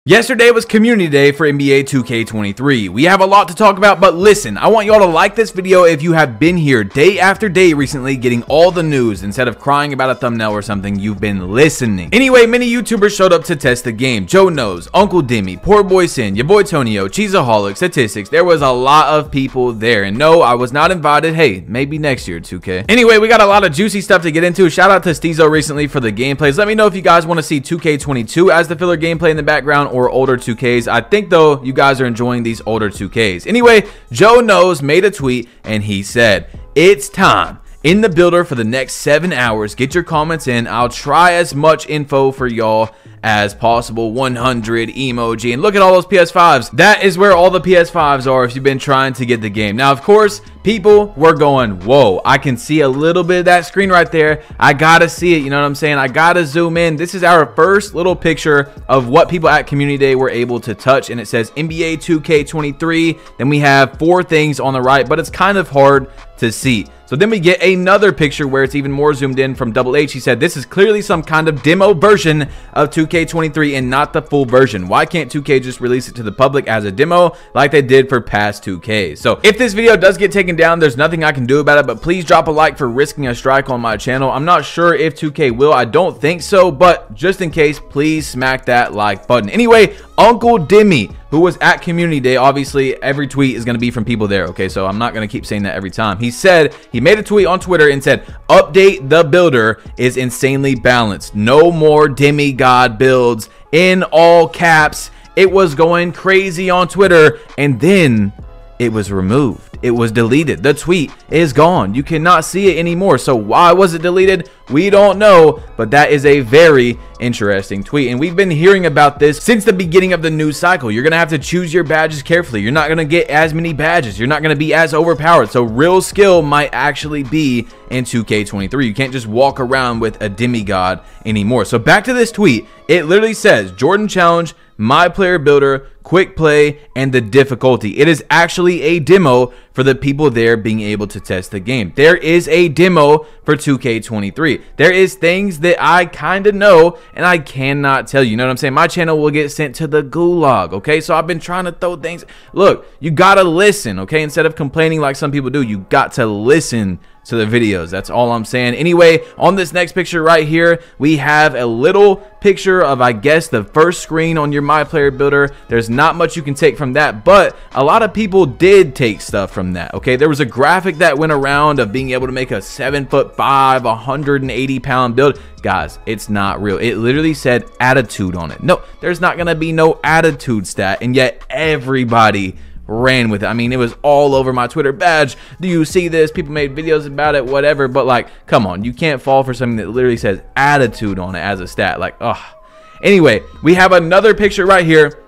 Yesterday was community day for NBA 2K23. We have a lot to talk about, but listen, I want y'all to like this video if you have been here day after day recently getting all the news. Instead of crying about a thumbnail or something, you've been listening. Anyway, many YouTubers showed up to test the game. Joe Knows, Uncle Dimmy, Poor Boy Sin, your boy Tonio, Cheeseaholic, Statistics. There was a lot of people there. And no, I was not invited. Hey, maybe next year, 2K. Anyway, we got a lot of juicy stuff to get into. Shout out to Steezo recently for the gameplays. Let me know if you guys want to see 2K22 as the filler gameplay in the background or older 2Ks. I think though you guys are enjoying these older 2Ks. Anyway, Joe Knows made a tweet and he said, "It's time in the builder for the next 7 hours. Get your comments in. I'll try as much info for y'all as possible." 100 emoji, and look at all those PS5s. That is where all the PS5s are if you've been trying to get the game. Now, of course, people were going, whoa, I can see a little bit of that screen right there. I gotta see it, you know what I'm saying? I gotta zoom in. This is our first little picture of what people at Community Day were able to touch, and it says NBA 2K23. Then we have 4 things on the right, but it's kind of hard to see. So then we get another picture where it's even more zoomed in from Double H. He said, "This is clearly some kind of demo version of 2K23 and not the full version. Why can't 2K just release it to the public as a demo like they did for past 2Ks?" So if this video does get taken down, there's nothing I can do about it, but please drop a like for risking a strike on my channel. I'm not sure if 2K will. I don't think so, but just in case, please smack that like button. Anyway, Uncle Dimmy, who was at Community Day, obviously every tweet is going to be from people there, okay? So I'm not going to keep saying that every time. He said, he made a tweet on Twitter and said, "Update the builder is insanely balanced. No more demigod builds," in all caps. It was going crazy on Twitter, and then it was removed. It was deleted. The tweet is gone. You cannot see it anymore. So why was it deleted? We don't know, but that is a very interesting tweet. And we've been hearing about this since the beginning of the news cycle. You're going to have to choose your badges carefully. You're not going to get as many badges. You're not going to be as overpowered. So real skill might actually be in 2K23. You can't just walk around with a demigod anymore. So back to this tweet. It literally says, "Jordan Challenge, My Player Builder, Quick Play, and the difficulty." It is actually a demo for the people there being able to test the game. There is a demo for 2K23. There is things that I kind of know and I cannot tell you. You know what I'm saying? My channel will get sent to the gulag, okay? So I've been trying to throw things. Look, you gotta listen, okay? Instead of complaining like some people do, you got to listen to the videos. That's all I'm saying. Anyway, on this next picture right here, we have a little picture of, I guess, the first screen on your My Player Builder. There's not much you can take from that, but a lot of people did take stuff from that, okay? There was a graphic that went around of being able to make a 7'5", 180-pound build. Guys, it's not real. It literally said attitude on it. No, there's not gonna be no attitude stat, and yet everybody ran with it. I mean, it was all over my Twitter badge. Do you see this? People made videos about it, whatever, but like, come on, you can't fall for something that literally says attitude on it as a stat. Like, ugh. Anyway, we have another picture right here.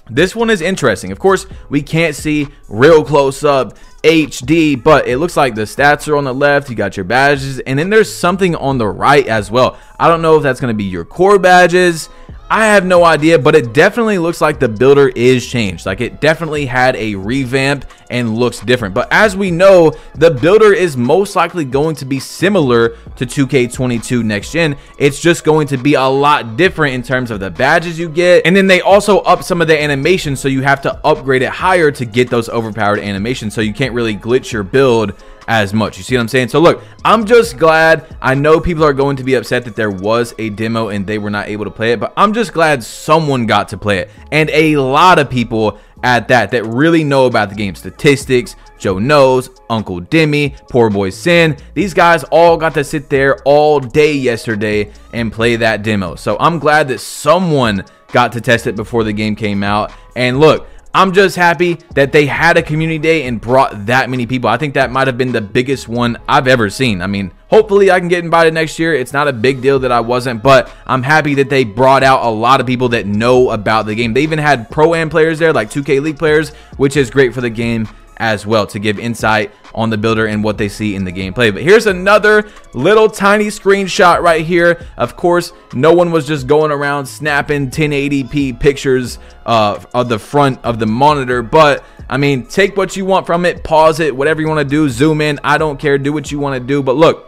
This one is interesting. Of course, we can't see real close up HD, but it looks like the stats are on the left. You got your badges, and then there's something on the right as well. I don't know if that's going to be your core badges. I have no idea, but it definitely looks like the builder is changed. Like, it definitely had a revamp and looks different. But as we know, the builder is most likely going to be similar to 2K22 next gen. It's just going to be a lot different in terms of the badges you get. And then they also up some of the animations, so you have to upgrade it higher to get those overpowered animations. So you can't really glitch your build as much. You see what I'm saying? So look, I'm just glad. I know people are going to be upset that there was a demo and they were not able to play it, but I'm just glad someone got to play it, and a lot of people at that really know about the game. Statistics, Joe Knows, Uncle Dimmy, Poor Boy Sin. These guys all got to sit there all day yesterday and play that demo. So I'm glad that someone got to test it before the game came out. And look, I'm just happy that they had a community day and brought that many people. I think that might have been the biggest one I've ever seen. I mean, hopefully I can get invited next year. It's not a big deal that I wasn't, but I'm happy that they brought out a lot of people that know about the game. They even had Pro-Am players there, like 2K League players, which is great for the game as well, to give insight on the builder and what they see in the gameplay. But here's another little tiny screenshot right here. Of course, no one was just going around snapping 1080p pictures of the front of the monitor, but I mean, take what you want from it, pause it, whatever you want to do, zoom in, I don't care, do what you want to do. But look,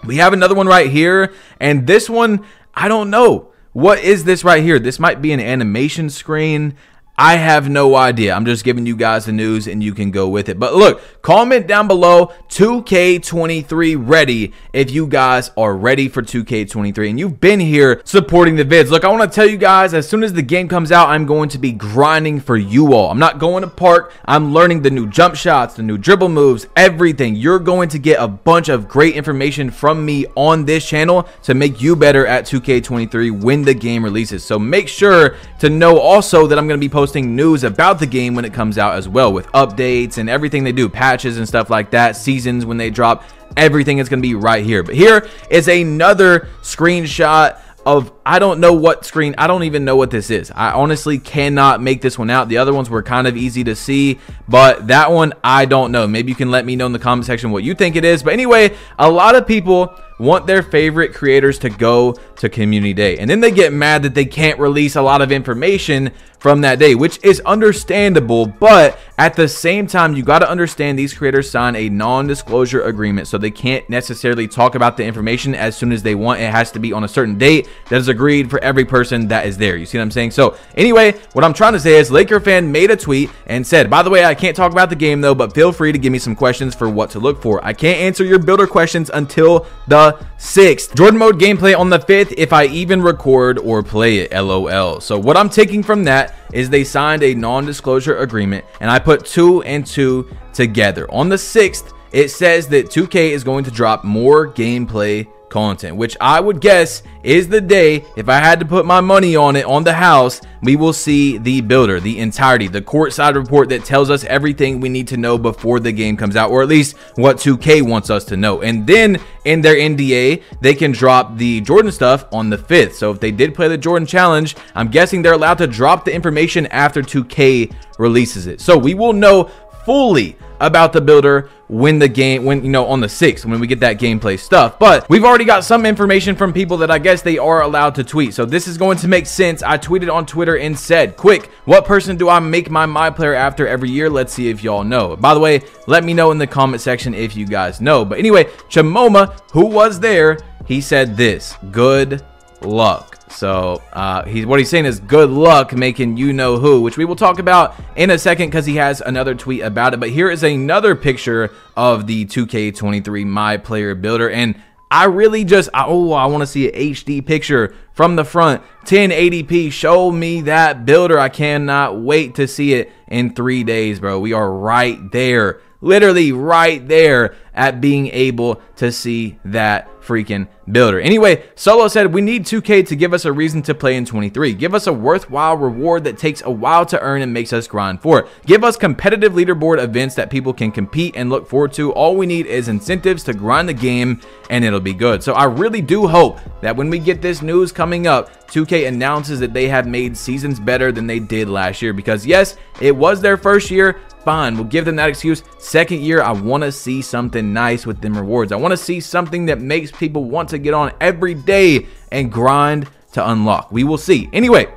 we have another one right here, and this one, I don't know. What is this right here? This might be an animation screen. I have no idea. I'm just giving you guys the news and you can go with it. But look, comment down below 2K23 ready if you guys are ready for 2K23 and you've been here supporting the vids. Look, I want to tell you guys, as soon as the game comes out, I'm going to be grinding for you all. I'm not going to park. I'm learning the new jump shots, the new dribble moves, everything. You're going to get a bunch of great information from me on this channel to make you better at 2K23 when the game releases. So make sure to know also that I'm going to be posting news about the game when it comes out as well, with updates and everything they do, patches and stuff like that, seasons when they drop, everything is going to be right here. But here is another screenshot of, I don't know what screen, I don't even know what this is. I honestly cannot make this one out. The other ones were kind of easy to see, but that one I don't know. Maybe you can let me know in the comment section what you think it is. But anyway, a lot of people want their favorite creators to go to community day, and then they get mad that they can't release a lot of information from that day, which is understandable. But at the same time, you got to understand these creators sign a non-disclosure agreement, so they can't necessarily talk about the information as soon as they want. It has to be on a certain date that is agreed for every person that is there. You see what I'm saying? So anyway, what I'm trying to say is Laker fan made a tweet and said, by the way, I can't talk about the game though, but feel free to give me some questions for what to look for. I can't answer your builder questions until the 6th. Jordan mode gameplay on the 5th if I even record or play it, LOL. So what I'm taking from that is they signed a non-disclosure agreement, and I put 2 and 2 together. On the 6th, it says that 2K is going to drop more gameplay content, which I would guess is the day, if I had to put my money on it, on the house, we will see the builder, the entirety, the courtside report that tells us everything we need to know before the game comes out, or at least what 2K wants us to know. And then in their NDA, they can drop the Jordan stuff on the 5th. So if they did play the Jordan challenge, I'm guessing they're allowed to drop the information after 2K releases it. So we will know fully about the builder when the game, when, you know, on the 6th, when we get that gameplay stuff. But we've already got some information from people that I guess they are allowed to tweet, so this is going to make sense. I tweeted on Twitter and said, quick, what person do I make my player after every year? Let's see if y'all know. By the way, let me know in the comment section if you guys know. But anyway, Chamoma, who was there, he said this: good luck. So what he's saying is good luck making you know who, which we will talk about in a second because he has another tweet about it. But here is another picture of the 2K23 my player builder, and I really just I want to see an HD picture from the front, 1080p. Show me that builder. I cannot wait to see it in 3 days, bro. We are right there, literally right there at being able to see that freaking builder. Anyway, Solo said, we need 2K to give us a reason to play in 23. Give us a worthwhile reward that takes a while to earn and makes us grind for it. Give us competitive leaderboard events that people can compete and look forward to. All we need is incentives to grind the game and it'll be good. So I really do hope that when we get this news coming up, 2K announces that they have made seasons better than they did last year, because yes, it was their first year. Fine, we'll give them that excuse. Second year, I want to see something nice with them rewards. I want to see something that makes people want to get on every day and grind to unlock. We will see. Anyway,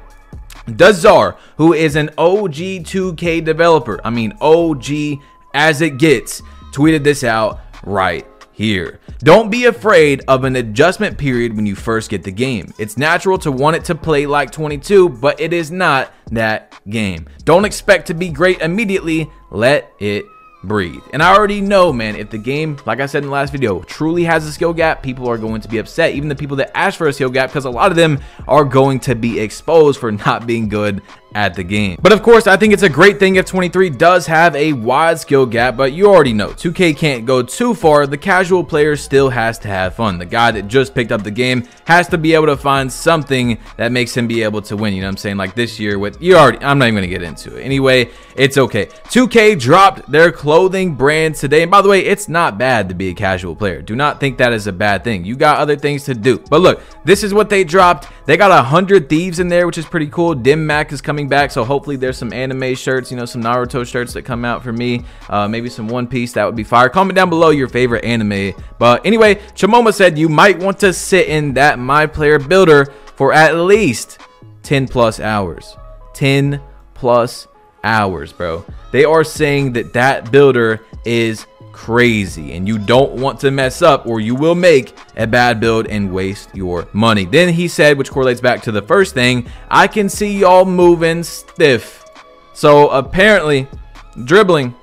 Dazar, who is an OG 2K developer, I mean OG as it gets, tweeted this out right here. Don't be afraid of an adjustment period when you first get the game. It's natural to want it to play like 22, but it is not that game. Don't expect to be great immediately. Let it breathe. And I already know, man, if the game, like I said in the last video, truly has a skill gap, people are going to be upset. Even the people that ask for a skill gap, because a lot of them are going to be exposed for not being good at the game. But of course, I think it's a great thing if 23 does have a wide skill gap, but you already know 2K can't go too far. The casual player still has to have fun. The guy that just picked up the game has to be able to find something that makes him be able to win. You know what I'm saying? Like this year with, I'm not even gonna get into it. Anyway, it's okay. 2K dropped their clothing brand today. And by the way, it's not bad to be a casual player. Do not think that is a bad thing. You got other things to do. But look, this is what they dropped. They got 100 Thieves in there, which is pretty cool. Dim Mac is coming back, so hopefully there's some anime shirts, you know, some Naruto shirts that come out for me, maybe some One Piece. That would be fire. Comment down below your favorite anime. But anyway, Chamoma said you might want to sit in that my player builder for at least 10 plus hours. 10 plus hours, bro. They are saying that that builder is crazy, and you don't want to mess up or you will make a bad build and waste your money. Then he said, which correlates back to the first thing, I can see y'all moving stiff. So apparently dribbling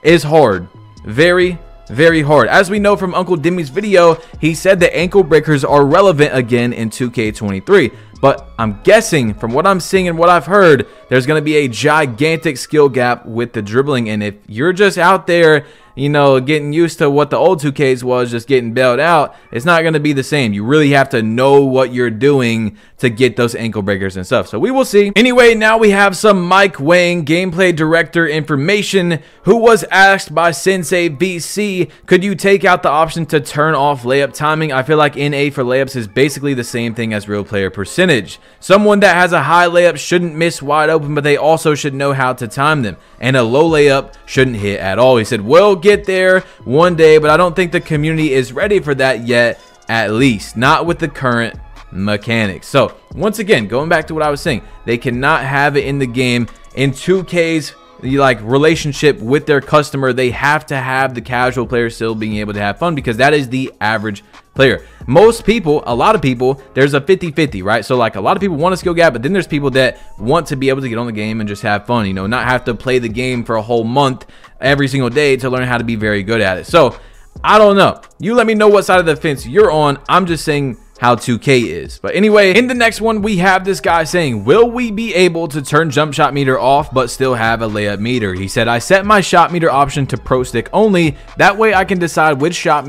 is hard, very hard. As we know from Uncle Demi's video, he said that ankle breakers are relevant again in 2K23. But I'm guessing from what I'm seeing and what I've heard, there's going to be a gigantic skill gap with the dribbling. And if you're just out there, you know, getting used to what the old 2Ks was, just getting bailed out, it's not going to be the same. You really have to know what you're doing to get those ankle breakers and stuff. So we will see. Anyway, now we have some Mike Wang gameplay director information, who was asked by Sensei VC, could you take out the option to turn off layup timing? I feel like NA for layups is basically the same thing as real player percentage. Someone that has a high layup shouldn't miss wide open, but they also should know how to time them. And a low layup shouldn't hit at all. He said, we'll get there one day, but I don't think the community is ready for that yet, at least not with the current mechanics. So once again, going back to what I was saying, they cannot have it in the game. In 2K's like relationship with their customer, they have to have the casual player still being able to have fun, because that is the average player. Most people, a lot of people, there's a 50-50, right? So like a lot of people want a skill gap, but then there's people that want to be able to get on the game and just have fun, you know, not have to play the game for a whole month every single day to learn how to be very good at it. So I don't know, you let me know what side of the fence you're on. I'm just saying how 2K is. But anyway, in the next one, we have this guy saying, will we be able to turn jump shot meter off but still have a layup meter? He said, I set my shot meter option to pro stick only. That way I can decide which shots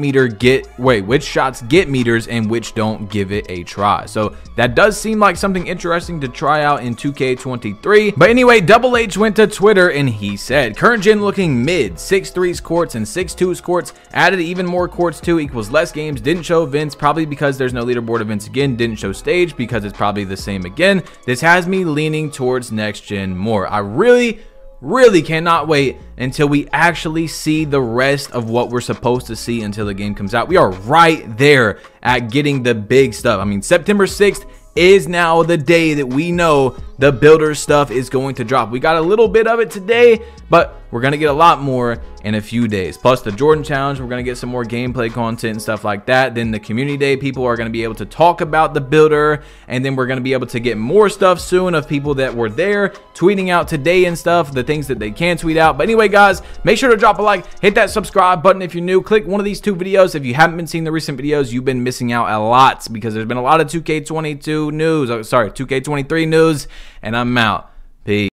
get meters and which don't. Give it a try. So that does seem like something interesting to try out in 2K23. But anyway, Double H went to Twitter and he said, current gen looking mid, 6'3's courts and 6'2's courts, added even more courts too equals less games, didn't show events, probably because there's no leaderboard events again, didn't show stage because it's probably the same again. This has me leaning towards next gen more. I really cannot wait until we actually see the rest of what we're supposed to see until the game comes out. We are right there at getting the big stuff. I mean, September 6th is now the day that we know the builder stuff is going to drop. We got a little bit of it today, but we're going to get a lot more in a few days. Plus the Jordan challenge, we're going to get some more gameplay content and stuff like that. Then the community day, people are going to be able to talk about the builder, and then we're going to be able to get more stuff soon of people that were there tweeting out today and stuff, the things that they can tweet out. But anyway, guys, make sure to drop a like, hit that subscribe button if you're new, click one of these two videos. If you haven't been seeing the recent videos, you've been missing out a lot, because there's been a lot of 2K22 news, 2K23 news, and I'm out. Peace.